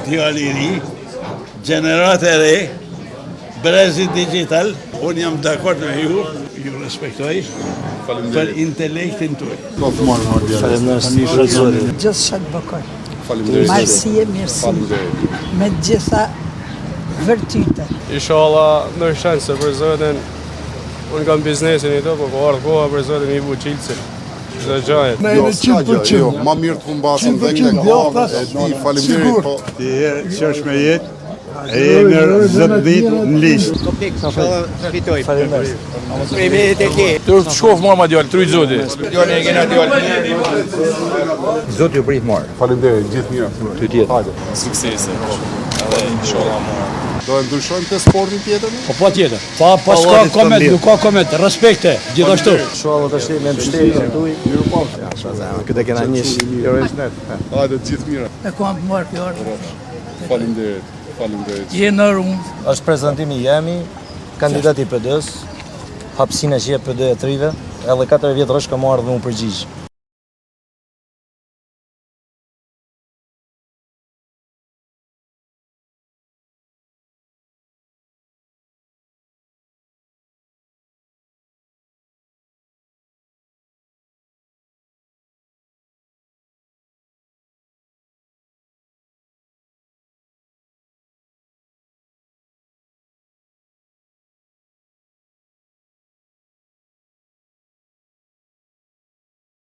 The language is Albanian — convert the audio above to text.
djali i ri, gjenerat e re, brezi digital. Unë jam dakord me ju respektoj për intelektin tuaj. Gjithë shak bëkoj. Marësie, mirësi. Me gjitha vërtyte. Inshallah, në shanse për Zotin, unë kam biznesin i to, po ardhë koha për Zotin i bu qilësi. Çdo gjë. Jo, s'ka gjë, jo, ma mirë të humbasin dhe këtë kohë, e di, faleminderit, po. Ti që është me jetë, e nërë 10 ditë në listë. Të është shkof marë ma djallë, tryjt zoti. Djallë e kena djallë. Zoti ju prit marë. Faleminderit, gjithë mirë. Të tjetë. Suksese, edhe inshallah marë. Do e ndryshojmë të sportin tjetër? Po tjetër. Pa s'ka koment, nuk ka koment, respekte, gjithashtu. Shohë të shte me mbështetje tuaj. Mirë pa. Këtë kena njësh. Hajde, gjithë mirë. E kam të marrë pjarë. Faleminderit. Je në rumë. Është prezantimi jemi, kandidati PD-s, hapësina që jep PD e trive, edhe 4 vjetë rësh ka marrë dhe unë përgjigjë.